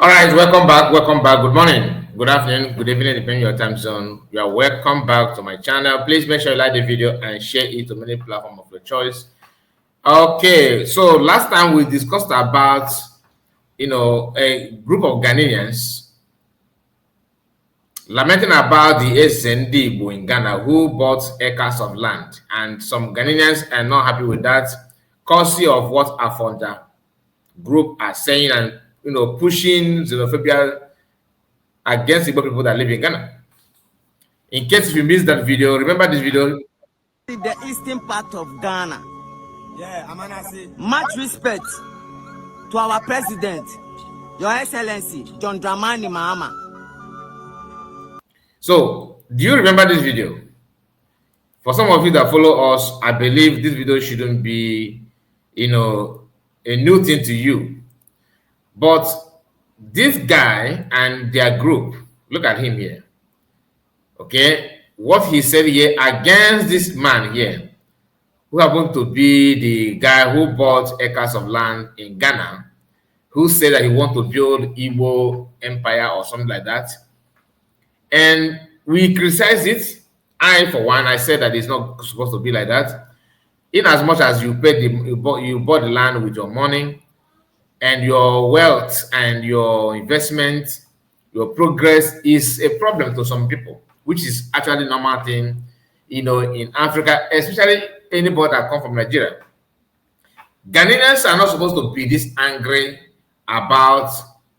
All right, welcome back. Welcome back. Good morning, good afternoon, good evening, depending on your time zone. You are welcome back to my channel. Please make sure you like the video and share it to many platforms of your choice. Okay, so last time we discussed about a group of Ghanaians lamenting about the Xenoph0bia in Ghana who bought acres of land, and some Ghanaians are not happy with that, courtesy of what Afonja group are saying and pushing xenophobia against Igbo people that live in Ghana. In case if you missed that video, remember this video. The eastern part of Ghana. Yeah, Amanasi. Much respect to our president, Your Excellency, John Dramani Mahama. So, do you remember this video? For some of you that follow us, I believe this video shouldn't be, a new thing to you. But this guy and their group, look at him here. Okay, what he said here against this man here, who happened to be the guy who bought acres of land in Ghana, who said that he want to build Igbo empire or something like that. And we criticize it. I, for one, I said that it's not supposed to be like that. In as much as you paid you bought the land with your money and your wealth and your investment, your progress is a problem to some people, which is actually a normal thing, in Africa, especially anybody that come from Nigeria. Ghanaians are not supposed to be this angry about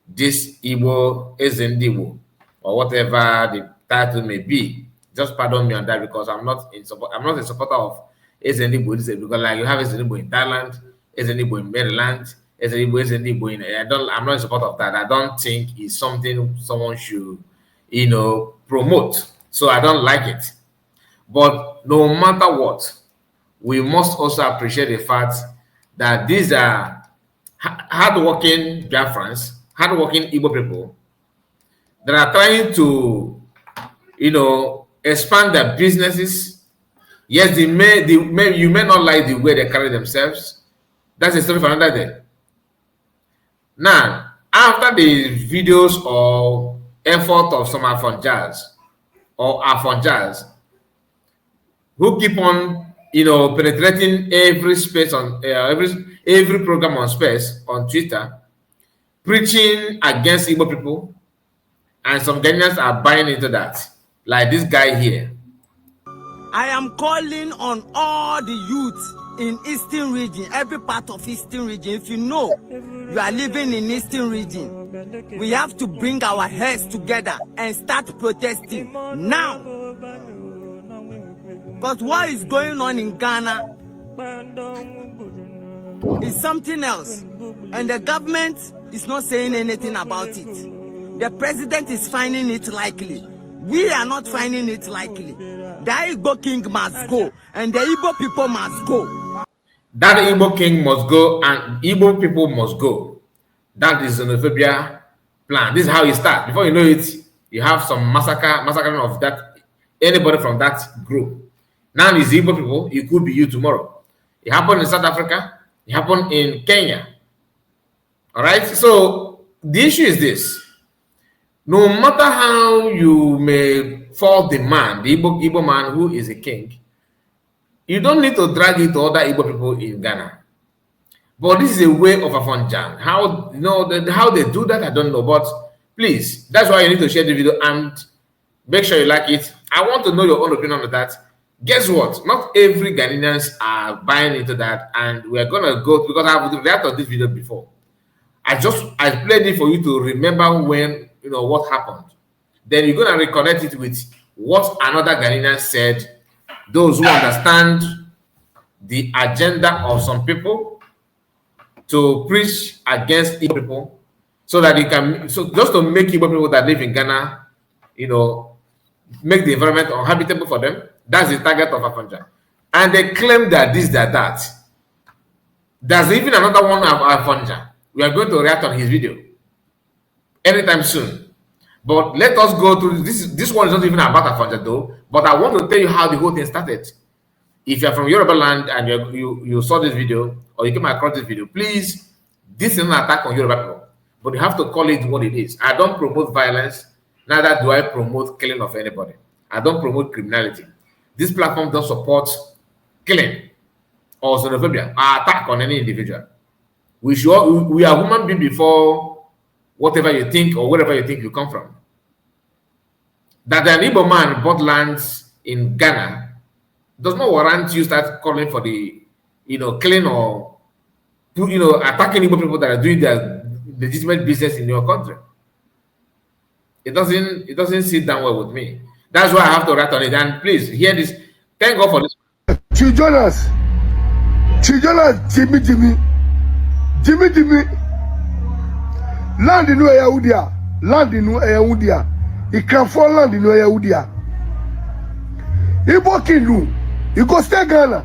this Igbo Xenoph0bia or whatever the title may be. Just pardon me on that, because I'm not in support. I'm not a supporter of Xenoph0bia, because like you have Xenoph0bia in Thailand, Xenoph0bia in Maryland, Xenoph0bia in I'm not in support of that. I don't think it's something someone should, promote. So I don't like it. But no matter what, we must also appreciate the fact that these are hardworking Biafrans, hardworking Igbo people that are trying to, expand their businesses. Yes, you may not like the way they carry themselves. That's a story for another day. Now, after the videos or effort of some Afonjas who keep on, penetrating every space on every program on space on Twitter, preaching against Igbo people, and some Ghanaians are buying into that, like this guy here. I am calling on all the youth in Eastern region, every part of Eastern region. If you know you are living in Eastern region, we have to bring our heads together and start protesting now. Because what is going on in Ghana is something else, and the government is not saying anything about it. The president is finding it likely. We are not finding it likely. The Igbo king must go, and the Igbo people must go. That Igbo king must go, and Igbo people must go. That is Xenoph0bia plan. This is how it starts. Before you know it, you have some massacring of that anybody from that group. Now it's Igbo people. It could be you tomorrow. It happened in South Africa. It happened in Kenya. All right. So the issue is this: no matter how you may fault the man, the Igbo man who is a king, you don't need to drag it to other Igbo people in Ghana. But this is a way of Afonja. How how they do that, I don't know. But please, that's why you need to share the video and make sure you like it. I want to know your own opinion on that. Guess what? Not every Ghanaians are buying into that, and we are gonna go, because I've reacted to this video before. I played it for you to remember when what happened. Then you're gonna reconnect it with what another Ghanaian said. Those who understand the agenda of some people to preach against Igbo people, so that you can, so just to make Igbo people that live in Ghana, make the environment uninhabitable for them. That's the target of Afonja. And they claim that this, that. There's even another one of Afonja. We are going to react on his video anytime soon. But let us go through this. This one is not even about Afonja though, but I want to tell you how the whole thing started. If you're from Yoruba land and you saw this video or you came across this video, please, this is an attack on Yoruba people. but you have to call it what it is. I don't promote violence, neither do I promote killing of anybody. I don't promote criminality. This platform does support killing or xenophobia, or attack on any individual. We are human beings before whatever you think or wherever you think you come from. That an Igbo man bought lands in Ghana does not warrant you start calling for the, killing or, attacking Igbo people that are doing their legitimate business in your country. It doesn't sit down well with me. That's why I have to write on it. And please hear this. Thank God for this. Chijonas, Jimmy. Land in Yahudia, land in Yahudia. It can fall land in Yahudia. Igbo Kindu, you go stay Ghana.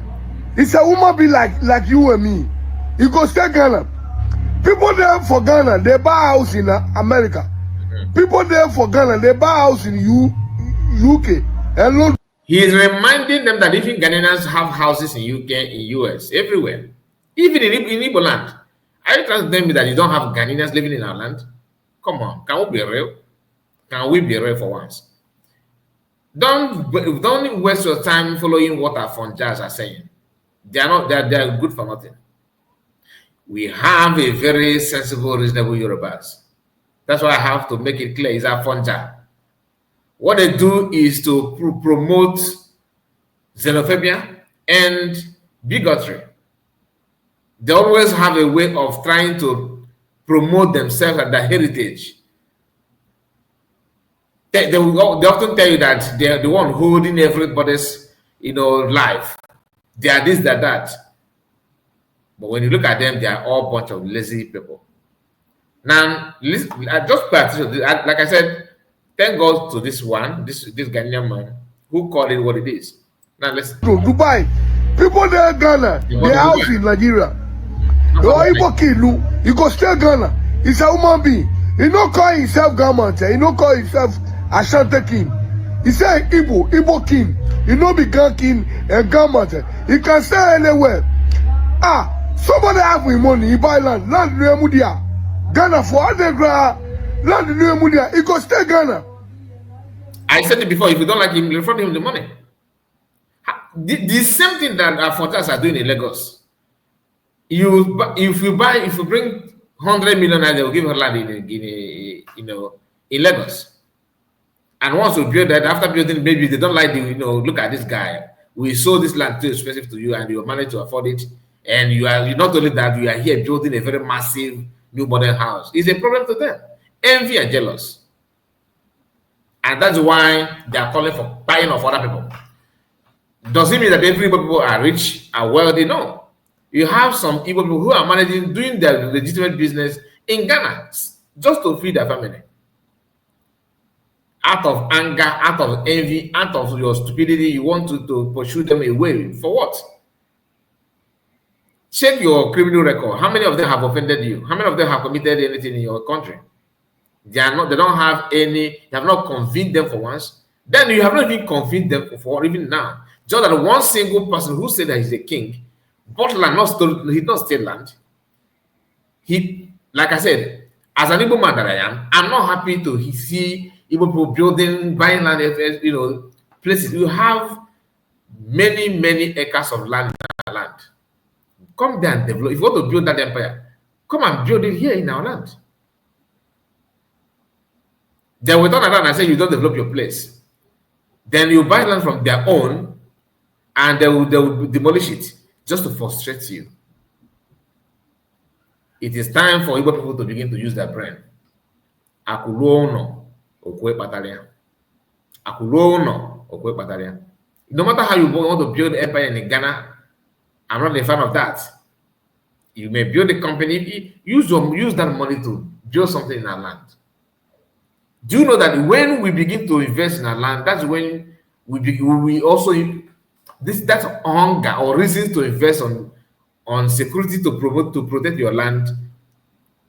It's a woman be like you and me. You go stay Ghana. People there for Ghana, they buy house in America. People there for Ghana, they buy house in UK. Hello. He is reminding them that even Ghanaians have houses in UK, in US, everywhere. Even in Igbo land. Are you trying to tell me that you don't have Ghanaians living in our land? Come on, can we be real? Can we be real for once? Don't waste your time following what our funjas are saying. They are good for nothing. We have a very sensible, reasonable Yorubas. That's why I have to make it clear. It's our funja. What they do is to promote xenophobia and bigotry. They always have a way of trying to promote themselves and their heritage. They often tell you that they're the one holding everybody's, life. They are this, they're that. But when you look at them, they are all a bunch of lazy people. Now, listen, I just pay attention. Like I said, thank God to this Ghanaian man who called it what it is. Now listen. Dubai, people there in Ghana, they house in Nigeria. Igbo Kindu, you go stay Ghana. He's a human being. He don't call himself government. He don't call himself Ashanti king. He say Igbo king. He no be Ghana king and government. He can stay anywhere. Somebody have me money. He buy land near Mudia. Ghana for land near Mudia. He go stay Ghana. I said it before. If you don't like him, refund him the money. The same thing that our foreigners are doing in Lagos. If you bring 100 million, they will give her land in Lagos. And once you build that, after building, maybe they don't like the, look at this guy. We sold this land too expensive to you, and you managed to afford it. And you not only that, you are here building a very massive new modern house. It's a problem to them. Envy and jealous. And that's why they are calling for buying of other people. Does it mean that every people are rich, are wealthy? No. You have some Igbo people who are doing their legitimate business in Ghana just to feed their family. Out of anger, out of envy, out of your stupidity, you want to pursue them away. For what? Check your criminal record. How many of them have offended you? How many of them have committed anything in your country? They don't have any, you have not convinced them for once. Then you have not even convinced them for even now. Just that one single person who said that he's a king, bought land, he not steal land. He, like I said, as an Igbo man that I am, I'm not happy to see Igbo people building, buying land, places. You have many acres of land in our land. Come there and develop. If you want to build that empire, come and build it here in our land. Then we turn around and say you don't develop your place. Then you buy land from their own, and they will demolish it just to frustrate you. It is time for Igbo people to begin to use their brain. Akuruono okwe patalia. Akuruono okwe patalia. No matter how you want to build an empire in Ghana, I'm not a fan of that. You may build a company, use that money to build something in our land. Do you know that when we begin to invest in our land, that's when we also that's hunger or reasons to invest on security to protect your land.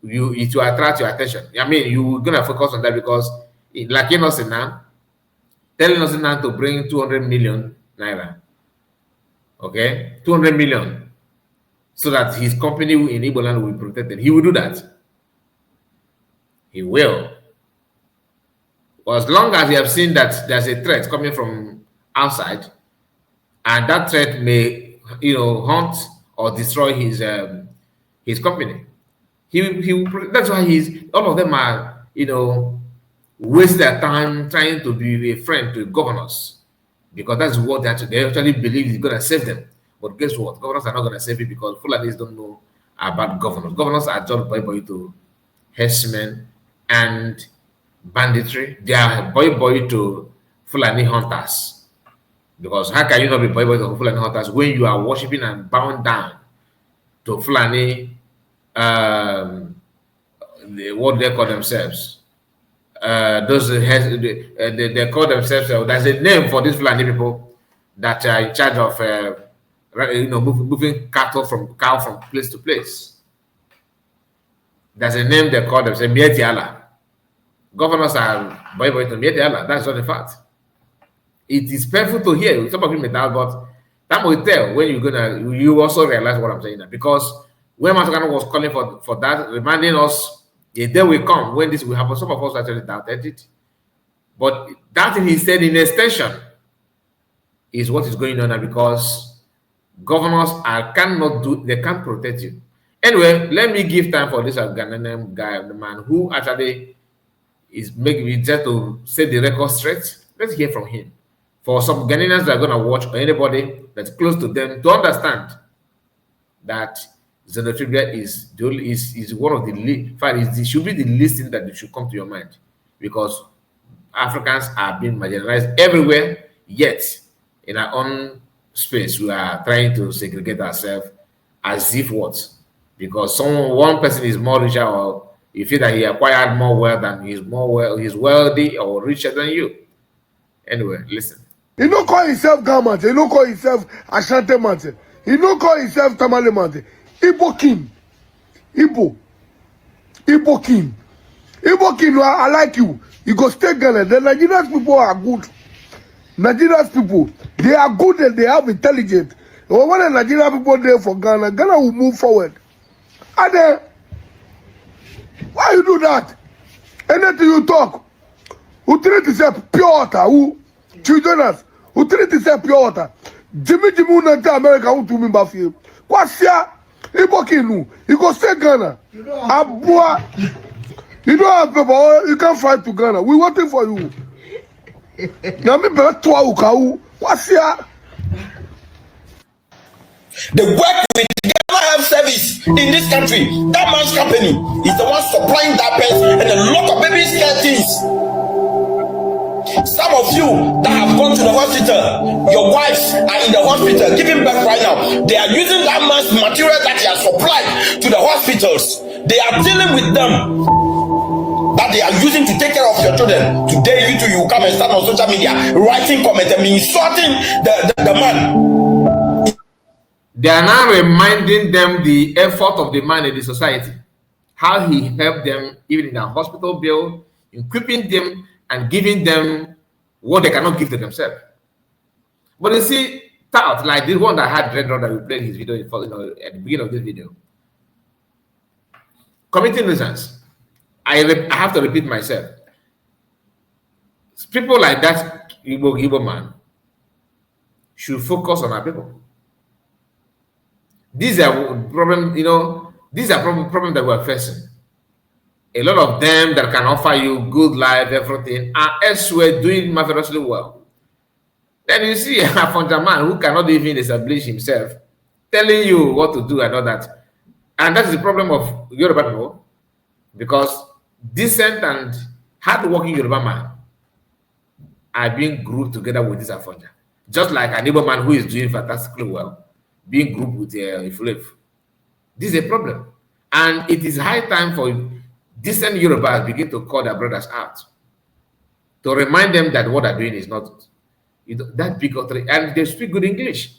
It will attract your attention. I mean, you're gonna focus on that because, like Innocent now, telling us now to bring 200 million naira. Okay, 200 million, so that his company in Igbo land will be protected. He will do that. He will. For as long as you have seen that there's a threat coming from outside, and that threat may, hunt or destroy his company, he will. That's why all of them are, waste their time trying to be a friend to governors, because that's what they actually believe is going to save them. But guess what? Governors are not going to save you, because Fulanis don't know about governors. Governors are just boy to herdsmen and banditry. They are boy to Fulani hunters. Because how can you not be boy to Fulani hunters when you are worshiping and bound down to Fulani, what they call themselves? They call themselves. There's a name for these Fulani people that are in charge of, moving cattle from place to place. There's a name they call themselves, Mietiala. Governors are boy to Mietiala. That's not the fact. It is painful to hear. Some of you may doubt, but that will tell when you also realize what I'm saying now. Because when Matakana was calling for that, reminding us a day will come when this will happen. Some of us actually doubted it. But that thing he said in extension is what is going on now, because governors they can't protect you. Anyway, let me give time for this Ghanaian guy, the man who actually is making me just to set the record straight. Let's hear from him. For some Ghanaians that are going to watch, or anybody that's close to them, to understand that Xenoph0bia is one of the least. It should be the least thing that should come to your mind, because Africans are being marginalized everywhere. Yet, in our own space, we are trying to segregate ourselves as if what? Because one person is more richer, or you feel that he acquired more wealth than he's wealthy or richer than you. Anyway, listen. He don't call himself Gamante. He don't call himself Ashanti Mante. He don't call himself Tamale Mante. Igbo king. Igbo king. Igbo king, I like you. You go stay Ghana. The Nigerian people are good. Nigerian people, they are good and they have intelligence. When the Nigerian people there for Ghana, Ghana will move forward. And then, why you do that? Anything you talk, who treat yourself pure water, who children us, who treat yourself pure water. Jimmy Unanta America, who to me Bafi. Kwasia, Ibokinu, you go stay Ghana. Abua, you don't have paper, you can't fly to Ghana. We waiting for you. Now me better to Ukau. Kwasia. They work with Ghana Health Service in this country. That man's company is the one supplying diapers and a lot of baby scare things. Some of you that have gone to the hospital, your wives are in the hospital giving birth right now. They are using that man's material that he has supplied to the hospitals. They are dealing with them, that they are using to take care of your children. Today, you come and start on social media writing comments and insulting the man. They are now reminding them the effort of the man in the society, how he helped them even in their hospital bill, equipping them and giving them what they cannot give to themselves. But you see, tout like this one that had Red Rod that we played his video at the beginning of this video, committing nuisance. I have to repeat myself. People like that Igbo man should focus on our people. These are problems, these are problems that we're facing. A lot of them that can offer you good life, everything, are elsewhere doing marvelously well. Then you see a Fonja man who cannot even establish himself, telling you what to do and all that. And that's the problem of Yoruba people, because decent and hard-working Yoruba man are being grouped together with this Afonja. Just like an Igbo man who is doing fantastically well, being grouped with Ifulef. This is a problem. And it is high time for decent Yorubas begin to call their brothers out, to remind them that what they're doing is not that bigotry, and they speak good English.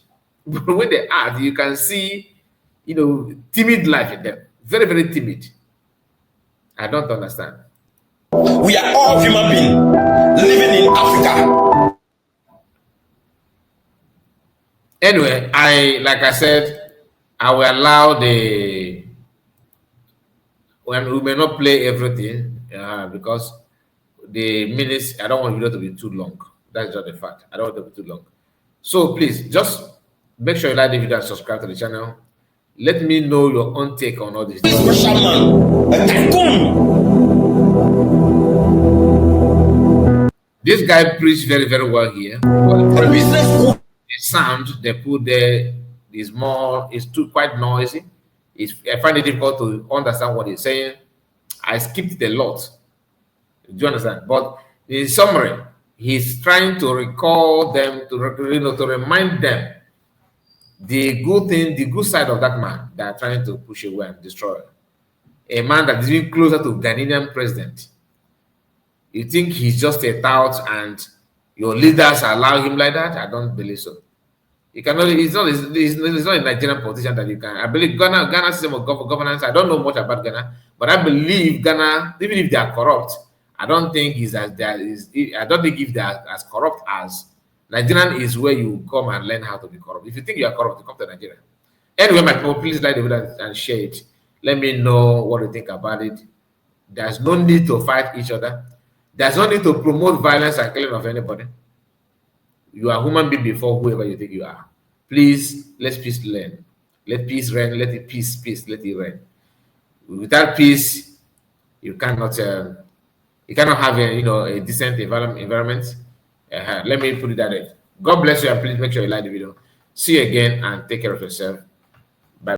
But when they act, you can see, timid life in them. Very, very timid. I don't understand. We are all human beings living in Africa. Anyway, like I said, I will allow we may not play everything, because the minutes, I don't want the video to be too long. That's just the fact. I don't want it to be too long. So please just make sure you like the video and subscribe to the channel. Let me know your own take on all this. Special man, a tycoon. This guy preached very, very well here. A business school. The sound they put there is quite noisy. I find it difficult to understand what he's saying. I skipped it a lot. Do you understand? But in summary, he's trying to recall them, to remind them the good thing, the good side of that man that are trying to push away and destroy. A man that is even closer to Ghanaian president. You think he's just a tout and your leaders allow him like that? I don't believe so. He cannot. He's not a Nigerian politician that you can. I believe Ghana system of governance. I don't know much about Ghana, but I believe Ghana, even if they are corrupt, I don't think I don't think if they are as corrupt as Nigerian is, where you come and learn how to be corrupt. If you think you are corrupt, you come to Nigeria. Anyway, my people, please like the video and share it. Let me know what you think about it. There's no need to fight each other. There's no need to promote violence and killing of anybody. You are a human being before whoever you think you are. Please, let's peace learn. Let peace reign. Let it peace, let it reign. Without peace, you cannot have a decent environment. Let me put it that way. God bless you, and please make sure you like the video. See you again, and take care of yourself.